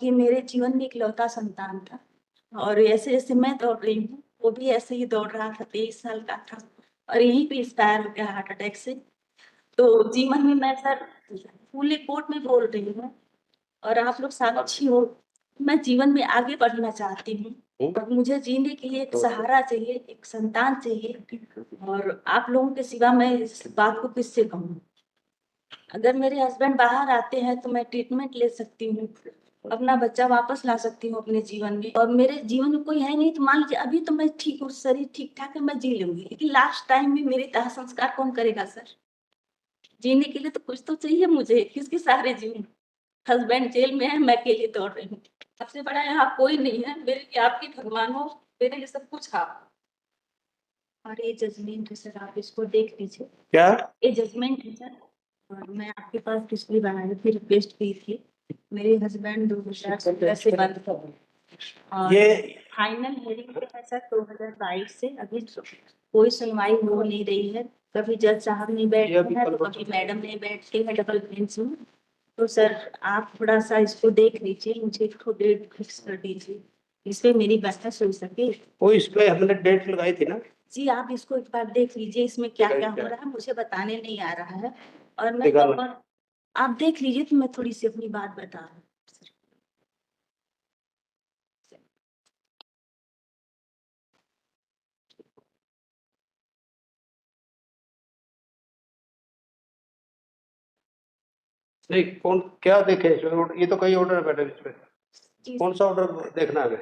कि मेरे जीवन में इकलौता संतान था और ऐसे-ऐसे मैं दौड़ रही हूँ, वो भी ऐसे ही दौड़ रहा था, 23 साल का था और यहीं पे एक्सपायर हो गया हार्ट अटैक से। तो जीवन में मैं सर फुली कोर्ट में बोल रही हूँ और आप लोग साक्षी हो, मैं जीवन में आगे बढ़ना चाहती हूँ और मुझे जीने के लिए एक सहारा चाहिए, एक संतान चाहिए और आप लोगों के सिवा मैं इस बात को किससे कहूँ? अगर मेरे हस्बैंड बाहर आते हैं तो मैं ट्रीटमेंट ले सकती हूँ, अपना बच्चा वापस ला सकती हूँ अपने जीवन में और मेरे जीवन में कोई है नहीं तो मान लीजिए अभी तो मैं ठीक हूँ, शरीर ठीक-ठाक है, मैं जी लूँगी, लेकिन लास्ट टाइम में मेरे दाह संस्कार कौन करेगा सर? जीने के लिए तो कुछ तो चाहिए मुझे, किसके सहारे जीऊँ? हस्बैंड जेल में है, मैं अकेले दौड़ रही हूँ। सबसे बड़ा यहाँ कोई नहीं है, मेरे लिए आप ही भगवान हो, मेरे लिए सब कुछ आप। और ये जजमेंट है सर, आप इसको देख लीजिए। क्या? ये जजमेंट है सर और मैं आपके पास पिछली बार भी रिक्वेस्ट की थी। मेरे हस्बैंड 2017 से बंद थे और ये फाइनल हियरिंग पे है सर 2022 से अभी कोई सुनवाई हो नहीं रही है। कभी जज साहब नहीं बैठते हैं तो कभी मैडम नहीं बैठती है डबल बेंच में। तो सर आप थोड़ा-सा इसको देख लीजिए, मुझे एक ठो डेट फिक्स कर दीजिए, जिसपे मेरी बहस हो सके। वो इसमें हमने डेट लगाई थी ना। जी, आप इसको एक बार देख लीजिए, इसमें क्या-क्या हो रहा है, मुझे बताने नहीं आ रहा है और मैं निकालो। और आप देख लीजिए तो मैं थोड़ी-सी अपनी बात बता रही हूँ। नहीं, कौन क्या देखे इसमें? ये तो कई ऑर्डर है मैडम इसमें। जी, कौन सा ऑर्डर देखना है?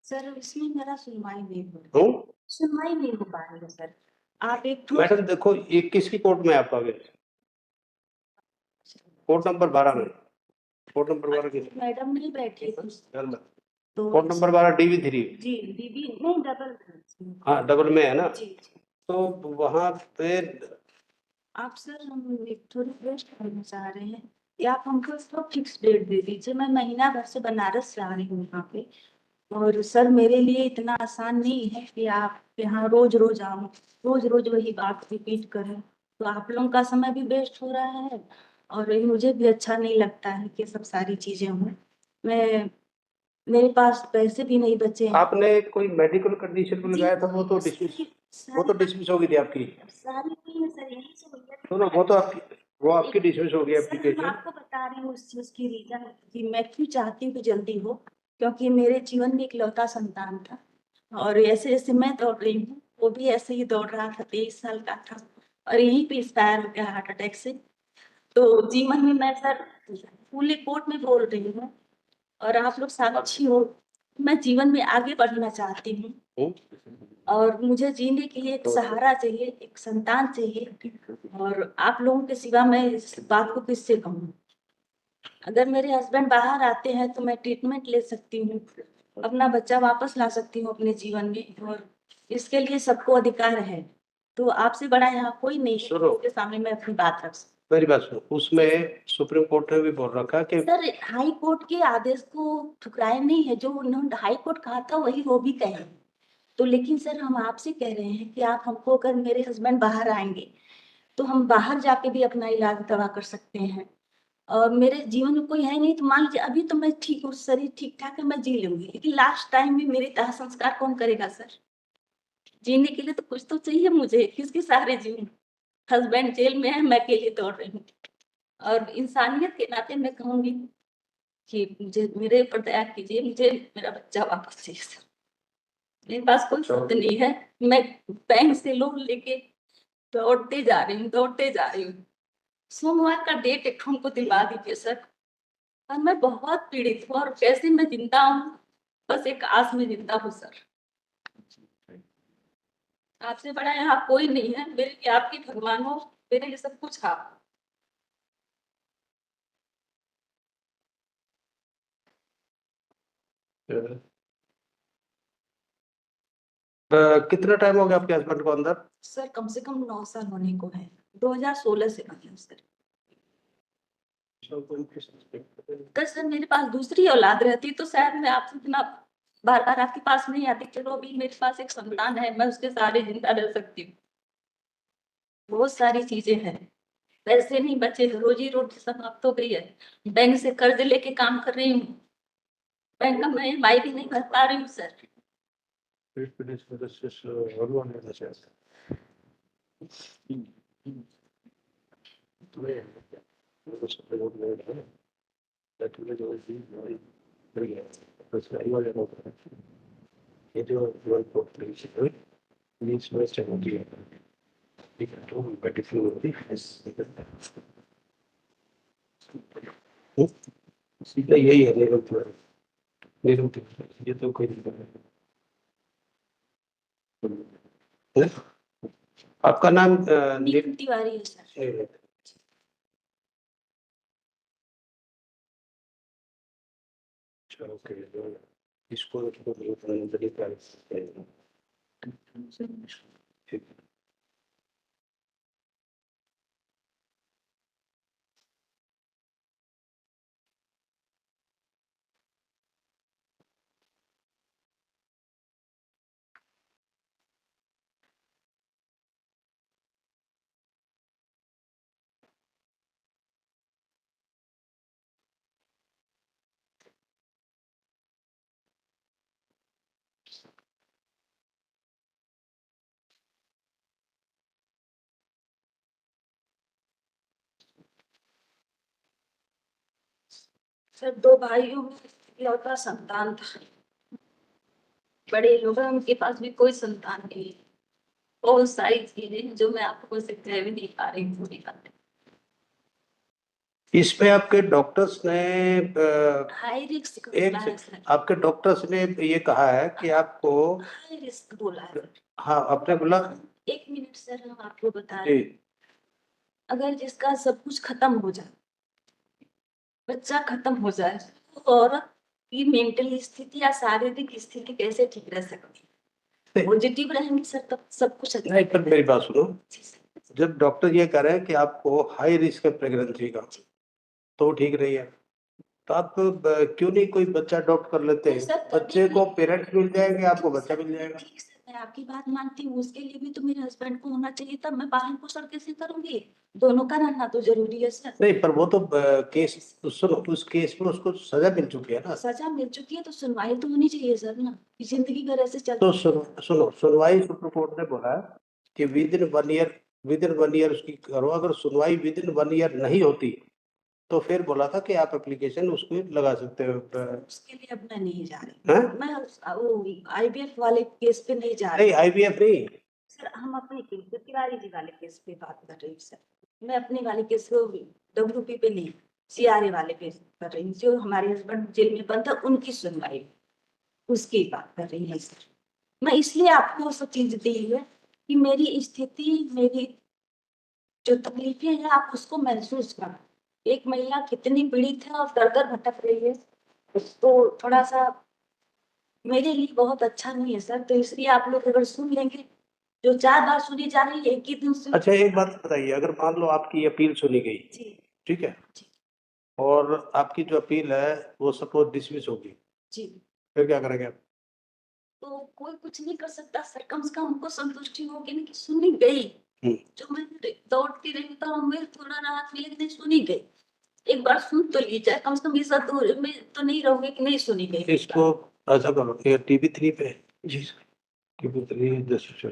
सर इसमें मेरा सुनवाई नहीं हो रही है, सुनवाई नहीं हो पा रही है सर। आप एक ठो मैडम देखो, ये किसकी कोर्ट में है आपका केस? कोर्ट नंबर 12 में। कोर्ट नंबर 12 की मैडम नहीं बैठी थी, तो कोर्ट नंबर 12 DB3। जी, दीदी नहीं डबल हाँ, डबल में है ना। जी, तो वहां पे आप सर हम एक थो रिक्वेस्ट करना चाह रहे हैं कि आप हमको इसको फिक्स डेट दे दीजिए। मैं महीना भर से बनारस से आ रही हूँ यहाँ पे और सर मेरे लिए इतना आसान नहीं है कि आप यहाँ रोज-रोज आऊँ, रोज-रोज वही बात रिपीट करें। तो आप लोगों का समय भी वेस्ट हो रहा है और ये मुझे भी अच्छा नहीं लगता है कि सब सारी चीज़ें हों। मैं मेरे पास पैसे भी नहीं बचे हैं। आपने कोई मेडिकल कंडीशन में जी, लगाया था, वो तो डिसमिस हो गई थी आपकी। सारी नहीं है सर, यही से भैया सुनो, वो आपकी डिसमिस हो गई सर मैं एप्लीकेशन। आपको बता रही हूँ उस चीज़ की रीज़न कि मैं क्यों चाहती हूँ कि जल्दी हो, क्योंकि मेरे जीवन में इकलौता संतान था और ऐसे-ऐसे मैं दौड़ रही हूँ, वो भी ऐसे ही दौड़ रहा था, 23 साल का था और यहीं पे एक्सपायर हो गया हार्ट अटैक से। तो जीवन में मैं सर फुली कोर्ट में बोल रही हूँ और आप लोग साक्षी हो, मैं जीवन में आगे बढ़ना चाहती हूँ और मुझे जीने के लिए एक सहारा चाहिए, एक संतान चाहिए और आप लोगों के सिवा मैं इस बात को किससे कहूँ? अगर मेरे हस्बैंड बाहर आते हैं तो मैं ट्रीटमेंट ले सकती हूँ, अपना बच्चा वापस ला सकती हूँ अपने जीवन में और इसके लिए सबको अधिकार है। तो आपसे बड़ा यहाँ कोई नहीं है सुनो, जिसके सामने मैं अपनी बात रख सकूँ। मेरी बात सुनो, उसमें सुप्रीम कोर्ट ने भी बोल रखा कि सर हाई कोर्ट के आदेश को ठुकराए नहीं है, जो उन्होंने हाई कोर्ट कहा था वही वो भी कहे। तो लेकिन सर हम आपसे कह रहे हैं कि आप हमको अगर मेरे हस्बैंड बाहर आएँगे, तो हम बाहर जाके भी अपना इलाज दवा कर सकते हैं। और मेरे जीवन में कोई है नहीं तो मान लीजिए अभी तो मैं ठीक हूँ, शरीर ठीक-ठाक है, मैं जी लूँगी, लेकिन लास्ट टाइम में मेरे दाह संस्कार कौन करेगा सर? जीने के लिए तो कुछ तो चाहिए मुझे, किसके सहारे जीऊँ? हस्बैंड जेल में है, मैं अकेले दौड़ रही हूँ और इंसानियत के नाते मैं कहूँगी कि मुझे मेरे ऊपर दया कीजिए, मुझे मेरा बच्चा वापस चाहिए सर। मेरे पास कोई शब्द नहीं है, मैं बैंक से लोन लेके दौड़ते जा रही हूँ। सोमवार का डेट एक ठो हमको दिलवा दीजिए सर और मैं बहुत पीड़ित हूँ और कैसे मैं ज़िंदा हूँ, बस एक आस में ज़िंदा हूँ सर। आपसे बड़ा यहाँ कोई नहीं है, मेरे लिए आप ही भगवान हो, मेरे लिए सब कुछ आप। कितना टाइम हो गया आपके हस्बैंड को अंदर? सर कम से कम 9 साल होने को है, 2016 से बंद है सर। अगर सर मेरे पास दूसरी औलाद रहती तो शायद मैं आपसे इतना बार-बार आपके पास नहीं आती, चलो अभी मेरे पास एक संतान है, मैं उसके सहारे ज़िंदा रह सकती हूँ। बहुत सारी चीज़ें हैं, पैसे नहीं बचे, रोज़ी-रोटी समाप्त हो गई है, बैंक से कर्ज़ लेके काम कर रही हूँ। बैंक का मैं EMI भी नहीं भर पा रही हूँ सर। सीधा यही है ये तो कोई दिक्कत नहीं। आपका नाम नीलम तिवारी है सर। ओके, इसको ठीक। सर 2 भाइयों में इकलौता संतान था। बड़े लोग हैं, उनके पास भी कोई संतान नहीं है। बहुत सारी चीजें हैं जो मैं आपको से कह भी नहीं पा रही हूँ पूरी बातें। इस पे आपके डॉक्टर्स ने हाई रिस्क एक बोला है सर। आपके डॉक्टर्स ने ये कहा है कि आपको हाई रिस्क बोला है सर। हाँ आपने बोला 1 मिनट सर, हम आपको बता जी रहे हैं। अगर जिसका सब कुछ खत्म हो जाए, बच्चा खत्म हो जाए, तो औरत की मेंटल स्थिति या शारीरिक स्थिति कैसे ठीक रह सकती है? पॉजिटिव रहेंगे सर तब सब कुछ अच्छा नहीं, पर मेरी बात सुनो, जी सर। जब डॉक्टर ये कह रहे हैं कि आपको हाई रिस्क है प्रेगनेंसी का, तो ठीक रही है, तो आप क्यों नहीं कोई बच्चा अडॉप्ट कर लेते हैं? नहीं सर, बच्चे को पेरेंट्स मिल जाएंगे, आपको बच्चा मिल जाएगा। ठीक सर, मैं आपकी बात मानती हूँ। उसके लिए भी तो मेरे हस्बैंड को होना चाहिए, तब मैं पालन पोषण कैसे करूंगी? दोनों का रहना तो जरूरी है सर। नहीं, पर वो तो केस सुनो, उस केस में उसको सजा मिल चुकी है ना। सजा मिल चुकी है तो सुनवाई तो होनी चाहिए सर ना, कि जिंदगी भर ऐसे चलती तो है। सुनो, सुनवाई सुप्रीम कोर्ट ने बोला है कि विद इन 1 ईयर उसकी करो। अगर सुनवाई विद इन 1 ईयर नहीं होती तो फिर बोला था कि आप एप्लीकेशन उसको लगा सकते हो। उसके लिए अब मैं नहीं जा रही। हैं? मैं वो IVF वाले केस पे नहीं जा नहीं, रही। IVF नहीं। सर हम अपने केस पे, तिवारी जी वाले केस पे बात कर रही हूँ सर। मैं अपने वाले केस को WP पे नहीं, CRA वाले पे कर रही हूँ। जो हमारे हस्बैंड जेल में बंद था, उनकी सुनवाई, उसकी बात कर रही है सर। मैं इसलिए आपको वो सब चीज दी है कि मेरी स्थिति, मेरी जो तकलीफें हैं, आप उसको महसूस करो। एक महिला कितनी पीड़ित है और दर दर भटक रही है, उसको थोड़ा सा मेरे लिए बहुत अच्छा नहीं है सर। तो इसलिए आप लोग अगर सुन लेंगे, जो 4 बार सुनी जा रही है, एक ही दिन सुन। अच्छा, एक बात बताइए, अगर मान लो आपकी अपील सुनी गई, जी ठीक है, जी और आपकी जो अपील है वो सपोज डिसमिस होगी, जी, फिर क्या करेंगे आप? तो कोई कुछ नहीं कर सकता सर। कम से कम हमको संतुष्टि होगी ना कि सुनी गई। जो मैं दौड़ती रही तो हमें थोड़ा राहत मिलेगी, नहीं सुनी गई। एक बार सुन तो ली जाए, कम से कम इस दूर में तो नहीं रहोगे कि नहीं सुनी गई। इसको ऐसा करो, ये TV3 पे जी, TV3 जस्ट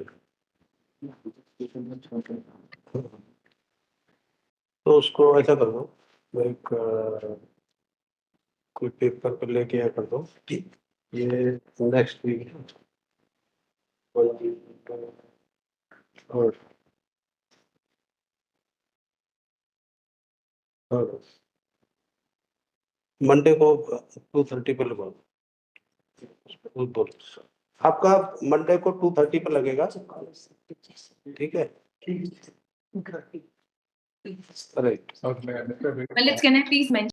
तो उसको ऐसा करो, एक कोई पेपर पर लेके आया कर दो कि ये नेक्स्ट वीक और मंडे को 2:30 पे लगवाओ। बोलो, आपका मंडे को 2:30 पे लगेगा, ठीक है? Right. Well, it's can I please mention